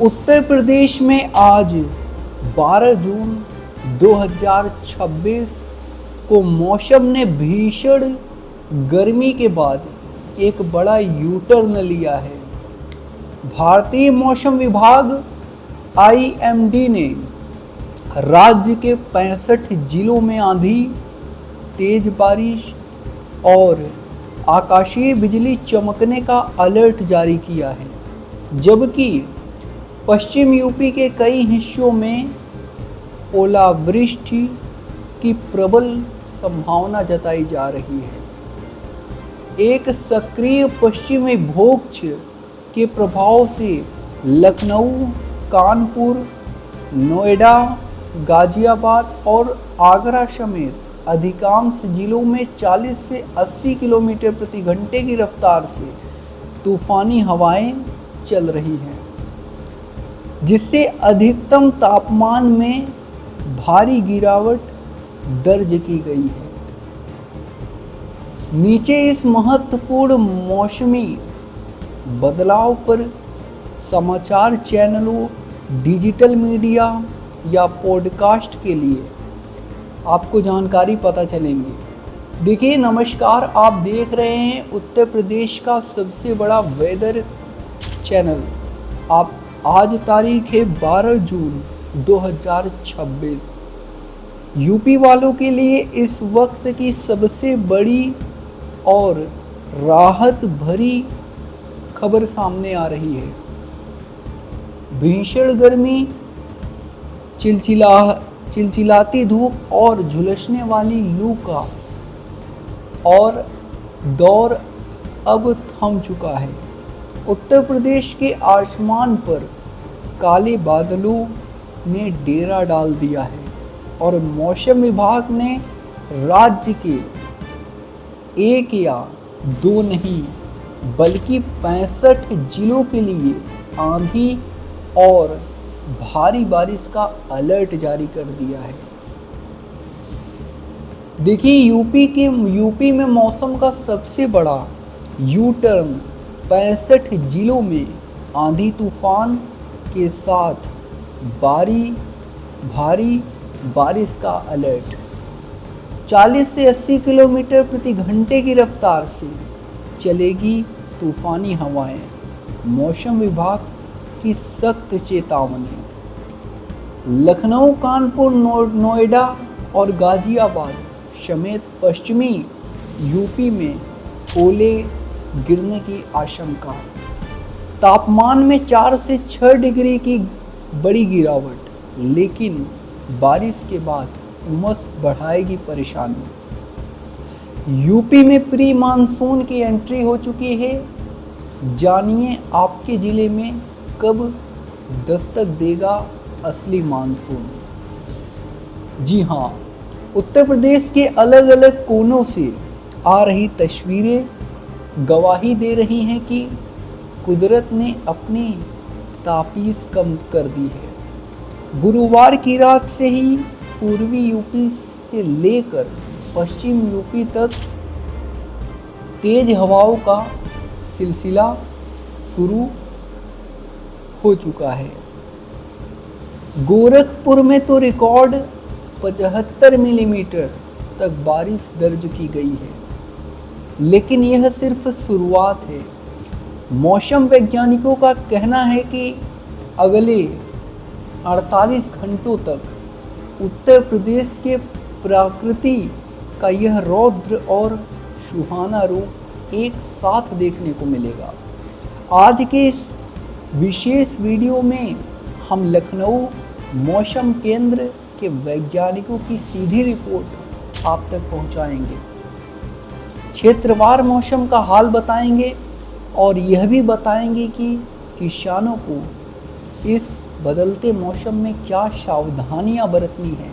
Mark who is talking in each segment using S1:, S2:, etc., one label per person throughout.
S1: उत्तर प्रदेश में आज 12 जून 2026 को मौसम ने भीषण गर्मी के बाद एक बड़ा यू टर्न लिया है। भारतीय मौसम विभाग IMD ने राज्य के 65 जिलों में आंधी, तेज बारिश और आकाशीय बिजली चमकने का अलर्ट जारी किया है, जबकि पश्चिम यूपी के कई हिस्सों में ओलावृष्टि की प्रबल संभावना जताई जा रही है। एक सक्रिय पश्चिमी विक्षोभ के प्रभाव से लखनऊ, कानपुर, नोएडा, गाजियाबाद और आगरा समेत अधिकांश जिलों में 40 से 80 किलोमीटर प्रति घंटे की रफ्तार से तूफानी हवाएं चल रही हैं, जिससे अधिकतम तापमान में भारी गिरावट दर्ज की गई है। नीचे इस महत्वपूर्ण मौसमी बदलाव पर समाचार चैनलों, डिजिटल मीडिया या पॉडकास्ट के लिए आपको जानकारी पता चलेंगी। देखिए, नमस्कार, आप देख रहे हैं उत्तर प्रदेश का सबसे बड़ा वेदर चैनल। आज तारीख है 12 जून 2026। यूपी वालों के लिए इस वक्त की सबसे बड़ी और राहत भरी खबर सामने आ रही है। भीषण गर्मी, चिलचिलाती धूप और झुलसने वाली लू का और दौर अब थम चुका है। उत्तर प्रदेश के आसमान पर काले बादलों ने डेरा डाल दिया है और मौसम विभाग ने राज्य के एक या दो नहीं बल्कि 65 जिलों के लिए आंधी और भारी बारिश का अलर्ट जारी कर दिया है। देखिए, यूपी में मौसम का सबसे बड़ा यू टर्न 65 जिलों में आंधी तूफान के साथ भारी बारिश का अलर्ट। 40 से 80 किलोमीटर प्रति घंटे की रफ्तार से चलेगी तूफानी हवाएं। मौसम विभाग की सख्त चेतावनी। लखनऊ, कानपुर, नोएडा और गाजियाबाद समेत पश्चिमी यूपी में ओले गिरने की आशंका। तापमान में 4 से 6 डिग्री की बड़ी गिरावट, लेकिन बारिश के बाद उमस बढ़ाएगी परेशानी। यूपी में प्री मानसून की एंट्री हो चुकी है। जानिए आपके ज़िले में कब दस्तक देगा असली मानसून। जी हाँ, उत्तर प्रदेश के अलग अलग कोनों से आ रही तस्वीरें गवाही दे रही हैं कि कुदरत ने अपनी तापीस कम कर दी है। गुरुवार की रात से ही पूर्वी यूपी से लेकर पश्चिम यूपी तक तेज हवाओं का सिलसिला शुरू हो चुका है। गोरखपुर में तो रिकॉर्ड 75 मिलीमीटर तक बारिश दर्ज की गई है, लेकिन यह सिर्फ शुरुआत है। मौसम वैज्ञानिकों का कहना है कि अगले 48 घंटों तक उत्तर प्रदेश के प्रकृति का यह रौद्र और सुहाना रूप एक साथ देखने को मिलेगा। आज के इस विशेष वीडियो में हम लखनऊ मौसम केंद्र के वैज्ञानिकों की सीधी रिपोर्ट आप तक पहुंचाएंगे। क्षेत्रवार मौसम का हाल बताएंगे और यह भी बताएंगे कि किसानों को इस बदलते मौसम में क्या सावधानियां बरतनी है।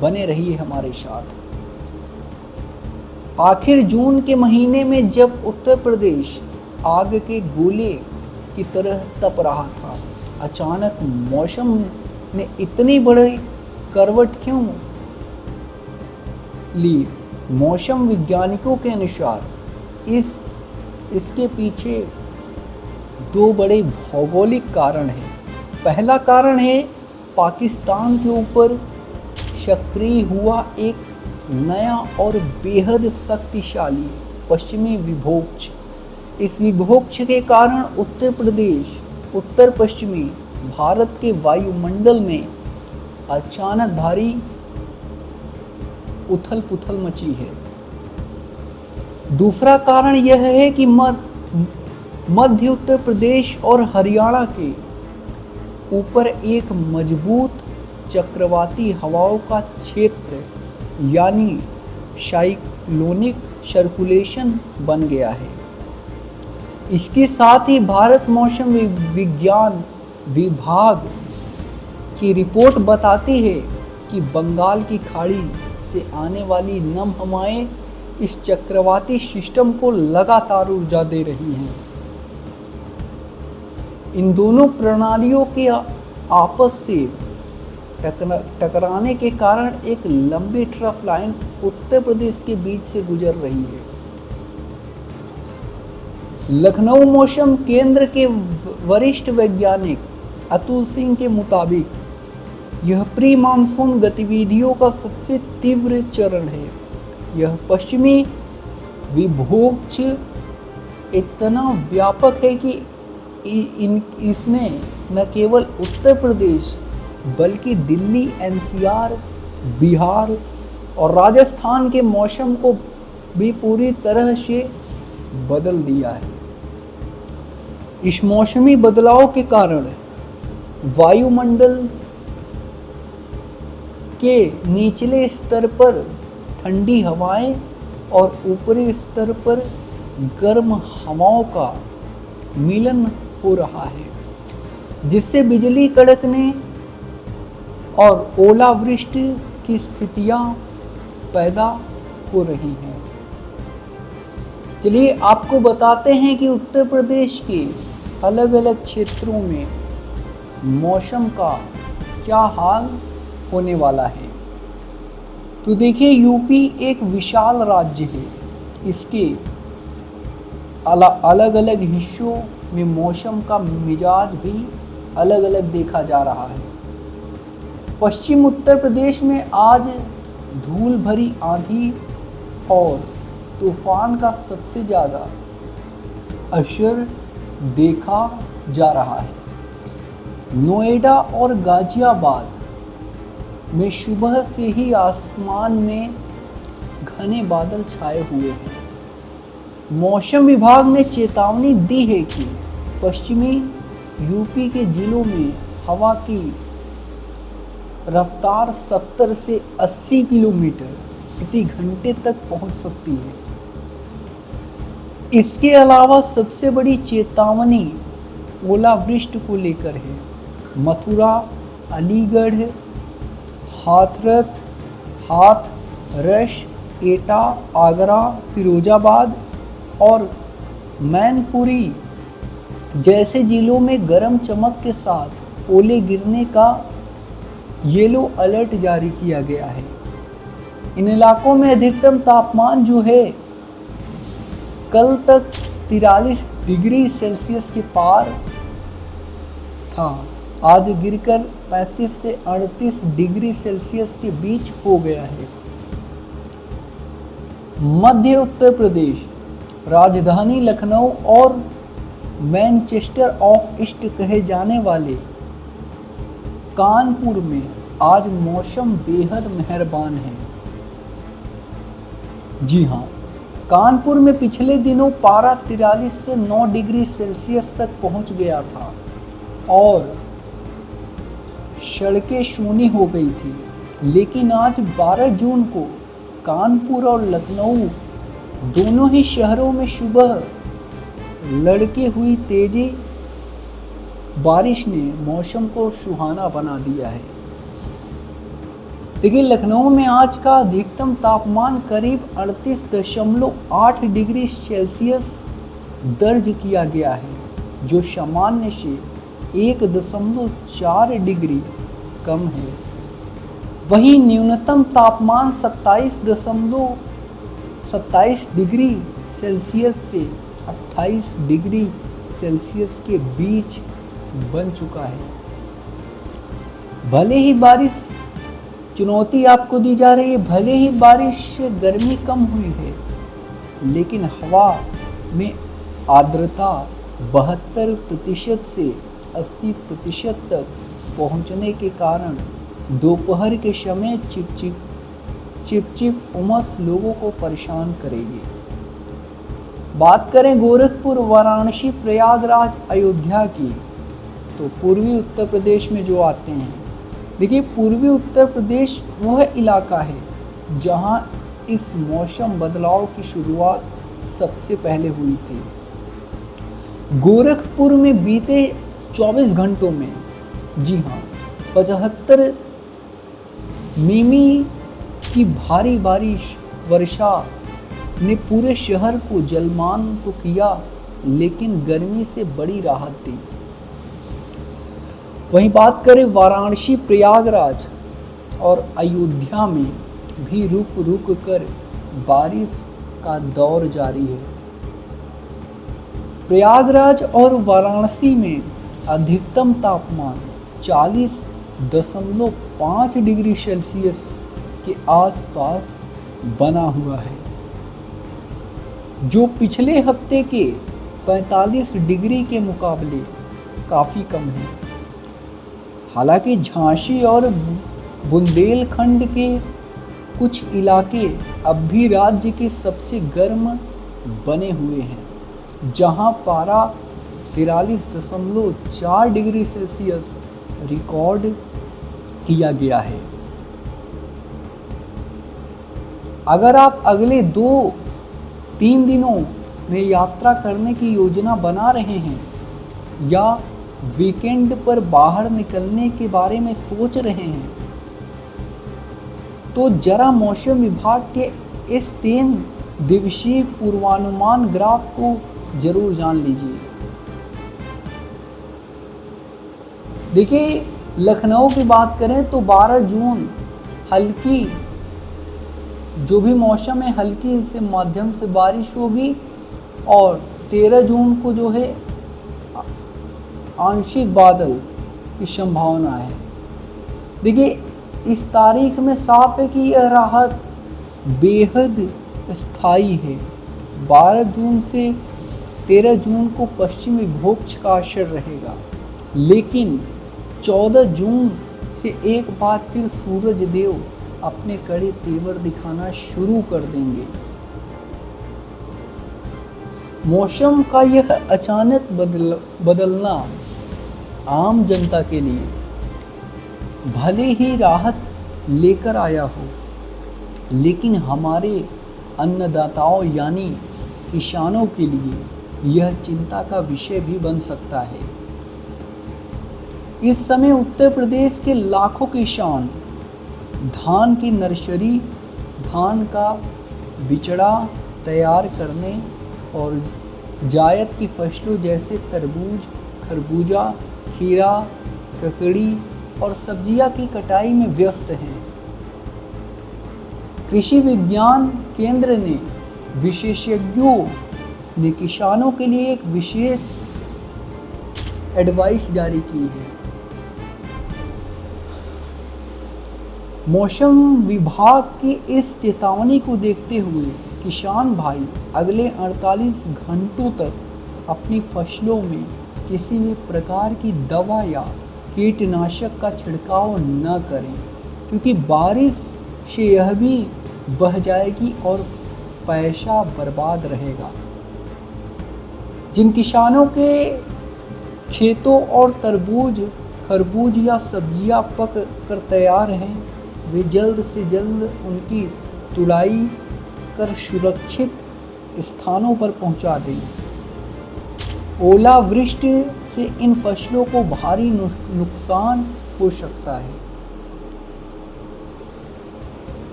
S1: बने रहिए हमारे साथ। आखिर जून के महीने में जब उत्तर प्रदेश आग के गोले की तरह तप रहा था, अचानक मौसम ने इतनी बड़ी करवट क्यों ली? मौसम वैज्ञानिकों के अनुसार इसके पीछे दो बड़े भौगोलिक कारण हैं। पहला कारण है पाकिस्तान के ऊपर सक्रिय हुआ एक नया और बेहद शक्तिशाली पश्चिमी विभोक्ष। इस विभोक्ष के कारण उत्तर प्रदेश उत्तर पश्चिमी भारत के वायुमंडल में अचानक भारी उथल पुथल मची है। दूसरा कारण यह है कि मध्य उत्तर प्रदेश और हरियाणा के ऊपर एक मजबूत चक्रवाती हवाओं का क्षेत्र यानी साइक्लोनिक सर्कुलेशन बन गया है। इसके साथ ही भारत मौसम विज्ञान विभाग की रिपोर्ट बताती है कि बंगाल की खाड़ी से आने वाली नम हवाएं इस चक्रवाती सिस्टम को लगातार ऊर्जा दे रही हैं। इन दोनों प्रणालियों के आपस से टकराने के कारण एक लंबी ट्रफ लाइन उत्तर प्रदेश के बीच से गुजर रही है। लखनऊ मौसम केंद्र के वरिष्ठ वैज्ञानिक अतुल सिंह के मुताबिक यह प्री मानसून गतिविधियों का सबसे तीव्र चरण है। यह पश्चिमी विभोक्ष इतना व्यापक है कि इसने न केवल उत्तर प्रदेश बल्कि दिल्ली, एनसीआर, बिहार और राजस्थान के मौसम को भी पूरी तरह से बदल दिया है। इस मौसमी बदलाव के कारण वायुमंडल के निचले स्तर पर ठंडी हवाएं और ऊपरी स्तर पर गर्म हवाओं का मिलन हो रहा है, जिससे बिजली कड़कने और ओलावृष्टि की स्थितियां पैदा हो रही हैं। चलिए आपको बताते हैं कि उत्तर प्रदेश के अलग अलग क्षेत्रों में मौसम का क्या हाल होने वाला है। तो देखिए, यूपी एक विशाल राज्य है। इसके अलग अलग हिस्सों में मौसम का मिजाज भी अलग अलग देखा जा रहा है। पश्चिम उत्तर प्रदेश में आज धूल भरी आंधी और तूफान का सबसे ज़्यादा असर देखा जा रहा है। नोएडा और गाजियाबाद में सुबह से ही आसमान में घने बादल छाए हुए हैं। मौसम विभाग ने चेतावनी दी है कि पश्चिमी यूपी के जिलों में हवा की रफ्तार 70 से 80 किलोमीटर प्रति घंटे तक पहुंच सकती है। इसके अलावा सबसे बड़ी चेतावनी ओलावृष्टि को लेकर है। मथुरा, अलीगढ़, हाथरस, एटा, आगरा, फिरोजाबाद और मैनपुरी जैसे जिलों में गरम चमक के साथ ओले गिरने का येलो अलर्ट जारी किया गया है। इन इलाकों में अधिकतम तापमान जो है कल तक 43 डिग्री सेल्सियस के पार था, आज गिरकर 35 से 38 डिग्री सेल्सियस के बीच हो गया है। मध्य उत्तर प्रदेश, राजधानी लखनऊ और मैनचेस्टर ऑफ ईस्ट कहे जाने वाले कानपुर में आज मौसम बेहद मेहरबान है। जी हाँ, कानपुर में पिछले दिनों पारा 43 से 9 डिग्री सेल्सियस तक पहुंच गया था और सड़कें सूनी हो गई थी। लेकिन आज 12 जून को कानपुर और लखनऊ दोनों ही शहरों में सुबह लड़के हुई तेजी बारिश ने मौसम को सुहाना बना दिया है। देखिए, लखनऊ में आज का अधिकतम तापमान करीब 38.8 डिग्री सेल्सियस दर्ज किया गया है, जो सामान्य से 1.4 डिग्री कम है। वहीं न्यूनतम तापमान 27 डिग्री सेल्सियस से 28 डिग्री सेल्सियस के बीच बन चुका है। भले ही बारिश चुनौती आपको दी जा रही है, भले ही बारिश से गर्मी कम हुई है, लेकिन हवा में आर्द्रता 72% से 80% तक पहुंचने के कारण दोपहर के समय चिपचिप उमस लोगों को परेशान करेगी। बात करें गोरखपुर, वाराणसी, प्रयागराज, अयोध्या की, तो पूर्वी उत्तर प्रदेश में जो आते हैं, देखिए पूर्वी उत्तर प्रदेश वह इलाका है जहां इस मौसम बदलाव की शुरुआत सबसे पहले हुई थी। गोरखपुर में बीते 24 घंटों में, जी हाँ, 75 मिमी की भारी बारिश वर्षा ने पूरे शहर को जलमान तो किया, लेकिन गर्मी से बड़ी राहत दी। वहीं बात करें वाराणसी, प्रयागराज और अयोध्या में भी रुक रुक कर बारिश का दौर जारी है। प्रयागराज और वाराणसी में अधिकतम तापमान 40.5 डिग्री सेल्सियस के आसपास बना हुआ है, जो पिछले हफ्ते के 45 डिग्री के मुकाबले काफ़ी कम है। हालांकि झांसी और बुंदेलखंड के कुछ इलाके अब भी राज्य के सबसे गर्म बने हुए हैं, जहां पारा 43.4 डिग्री सेल्सियस रिकॉर्ड किया गया है। अगर आप अगले 2-3 दिनों में यात्रा करने की योजना बना रहे हैं या वीकेंड पर बाहर निकलने के बारे में सोच रहे हैं, तो जरा मौसम विभाग के इस 3 दिवसीय पूर्वानुमान ग्राफ को जरूर जान लीजिए। देखिए, लखनऊ की बात करें तो 12 जून हल्की, जो भी मौसम है, हल्की से मध्यम से बारिश होगी, और 13 जून को जो है आंशिक बादल की संभावना है। देखिए, इस तारीख में साफ है कि यह राहत बेहद स्थायी है। 12 जून से 13 जून को पश्चिमी विक्षोभ का असर रहेगा, लेकिन 14 जून से एक बार फिर सूरज देव अपने कड़े तेवर दिखाना शुरू कर देंगे। मौसम का यह अचानक बदलना आम जनता के लिए भले ही राहत लेकर आया हो, लेकिन हमारे अन्नदाताओं यानी किसानों के लिए यह चिंता का विषय भी बन सकता है। इस समय उत्तर प्रदेश के लाखों किसान धान की नर्सरी, धान का बिचड़ा तैयार करने और जायद की फसलों जैसे तरबूज, खरबूजा, खीरा, ककड़ी और सब्जियां की कटाई में व्यस्त हैं। कृषि विज्ञान केंद्र ने विशेषज्ञों ने किसानों के लिए एक विशेष एडवाइस जारी की है। मौसम विभाग की इस चेतावनी को देखते हुए किसान भाई अगले 48 घंटों तक अपनी फसलों में किसी भी प्रकार की दवा या कीटनाशक का छिड़काव न करें, क्योंकि बारिश से यह भी बह जाएगी और पैसा बर्बाद रहेगा। जिन किसानों के खेतों और तरबूज, खरबूज या सब्जियां पक कर तैयार हैं, वे जल्द से जल्द उनकी तुड़ाई कर सुरक्षित स्थानों पर पहुंचा दें। ओलावृष्टि से इन फसलों को भारी नुकसान हो सकता है।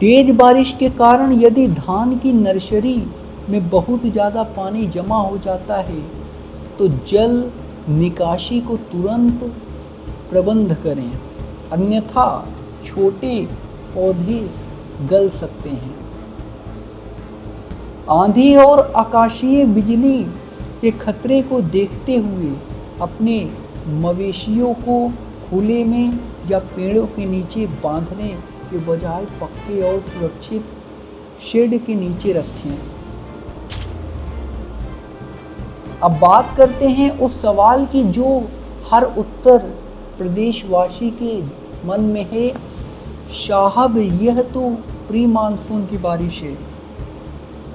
S1: तेज बारिश के कारण यदि धान की नर्सरी में बहुत ज़्यादा पानी जमा हो जाता है, तो जल निकासी को तुरंत प्रबंध करें, अन्यथा छोटे पौधे गल सकते हैं। आंधी और आकाशीय बिजली के खतरे को देखते हुए अपने मवेशियों को खुले में या पेड़ों के नीचे बांधने के बजाय पक्के और सुरक्षित शेड के नीचे रखें। अब बात करते हैं उस सवाल की जो हर उत्तर प्रदेशवासी के मन में है, साहब यह तो प्री मानसून की बारिश है,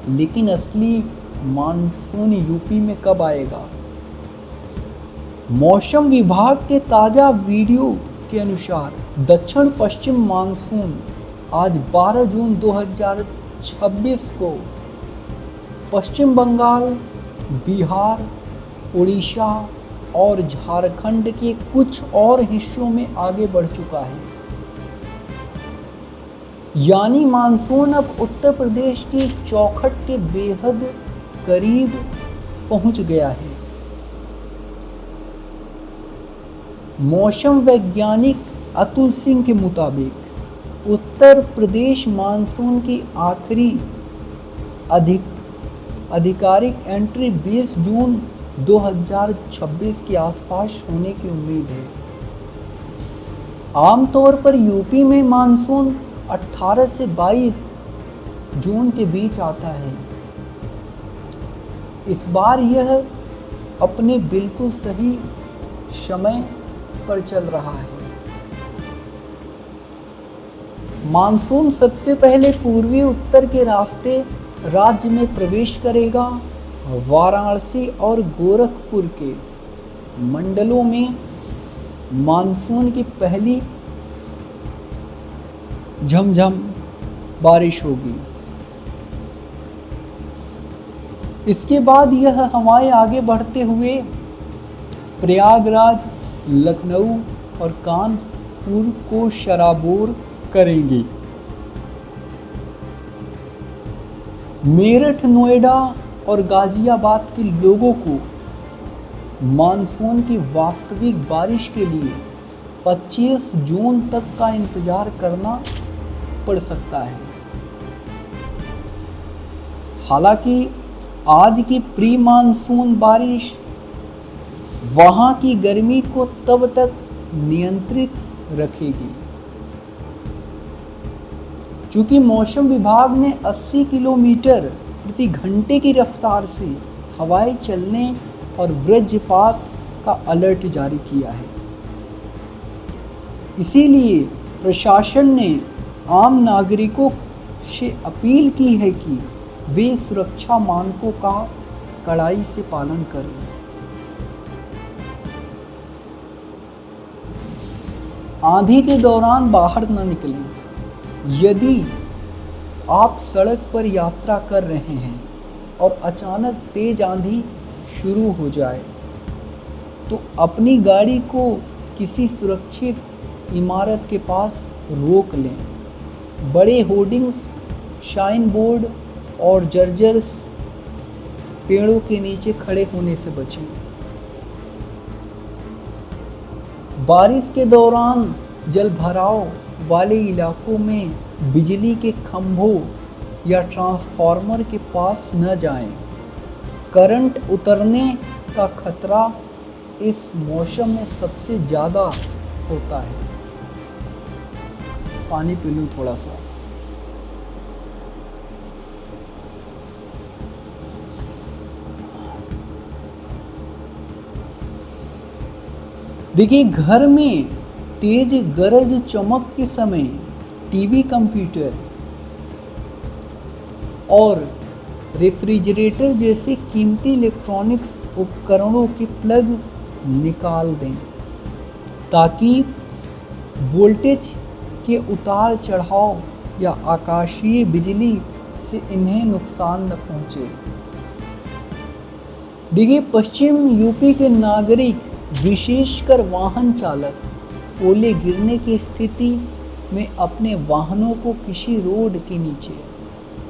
S1: लेकिन असली मानसून यूपी में कब आएगा? मौसम विभाग के ताज़ा वीडियो के अनुसार दक्षिण पश्चिम मानसून आज 12 जून 2026 को पश्चिम बंगाल, बिहार, उड़ीसा और झारखंड के कुछ और हिस्सों में आगे बढ़ चुका है। यानी मानसून अब उत्तर प्रदेश की चौखट के बेहद करीब पहुंच गया है। मौसम वैज्ञानिक अतुल सिंह के मुताबिक उत्तर प्रदेश मानसून की आखिरी आधिकारिक एंट्री 20 जून 2026 के आसपास होने की उम्मीद है। आमतौर पर यूपी में मानसून 18 से 22 जून के बीच आता है। इस बार यह अपने बिल्कुल सही समय पर चल रहा है। मानसून सबसे पहले पूर्वी उत्तर के रास्ते राज्य में प्रवेश करेगा। वाराणसी और गोरखपुर के मंडलों में मानसून की पहली झमझम बारिश होगी। इसके बाद यह हवाएं आगे बढ़ते हुए प्रयागराज, लखनऊ और कानपुर को शराबोर करेंगी। मेरठ, नोएडा और गाजियाबाद के लोगों को मानसून की वास्तविक बारिश के लिए 25 जून तक का इंतजार करना पड़ सकता है। हालांकि आज की प्री मानसून बारिश वहां की गर्मी को तब तक नियंत्रित रखेगी, चूंकि मौसम विभाग ने 80 किलोमीटर प्रति घंटे की रफ्तार से हवाएं चलने और वज्रपात का अलर्ट जारी किया है। इसीलिए प्रशासन ने आम नागरिकों से अपील की है कि वे सुरक्षा मानकों का कड़ाई से पालन करें। आंधी के दौरान बाहर न निकलें। यदि आप सड़क पर यात्रा कर रहे हैं और अचानक तेज आंधी शुरू हो जाए तो अपनी गाड़ी को किसी सुरक्षित इमारत के पास रोक लें। बड़े होर्डिंग्स, साइन बोर्ड और जर्जर्स पेड़ों के नीचे खड़े होने से बचें। बारिश के दौरान जलभराव वाले इलाकों में बिजली के खंभों या ट्रांसफार्मर के पास न जाएं। करंट उतरने का खतरा इस मौसम में सबसे ज़्यादा होता है। पानी पी लूं थोड़ा सा। देखिए, घर में तेज गरज चमक के समय टीवी, कंप्यूटर और रेफ्रिजरेटर जैसे कीमती इलेक्ट्रॉनिक्स उपकरणों के प्लग निकाल दें ताकि वोल्टेज के उतार चढ़ाव या आकाशीय बिजली से इन्हें नुकसान न पहुंचे। देखिए, पश्चिम यूपी के नागरिक, विशेषकर वाहन चालक, ओले गिरने की स्थिति में अपने वाहनों को किसी रोड के नीचे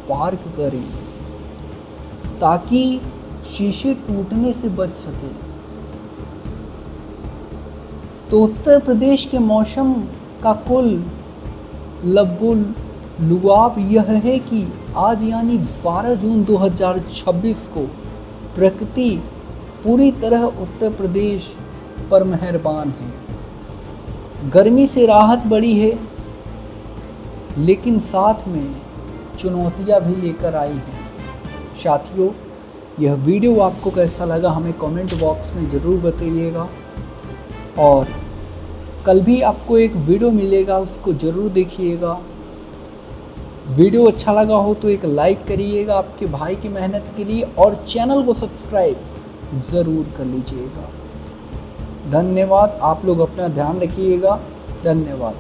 S1: पार्क करें ताकि शीशे टूटने से बच सके। तो उत्तर प्रदेश के मौसम का कुल लुआब यह है कि आज यानी 12 जून 2026 को प्रकृति पूरी तरह उत्तर प्रदेश पर मेहरबान है। गर्मी से राहत बढ़ी है, लेकिन साथ में चुनौतियां भी लेकर आई हैं। साथियों, यह वीडियो आपको कैसा लगा हमें कमेंट बॉक्स में ज़रूर बताइएगा, और कल भी आपको एक वीडियो मिलेगा, उसको ज़रूर देखिएगा। वीडियो अच्छा लगा हो तो एक लाइक करिएगा आपके भाई की मेहनत के लिए, और चैनल को सब्सक्राइब ज़रूर कर लीजिएगा। धन्यवाद। आप लोग अपना ध्यान रखिएगा। धन्यवाद।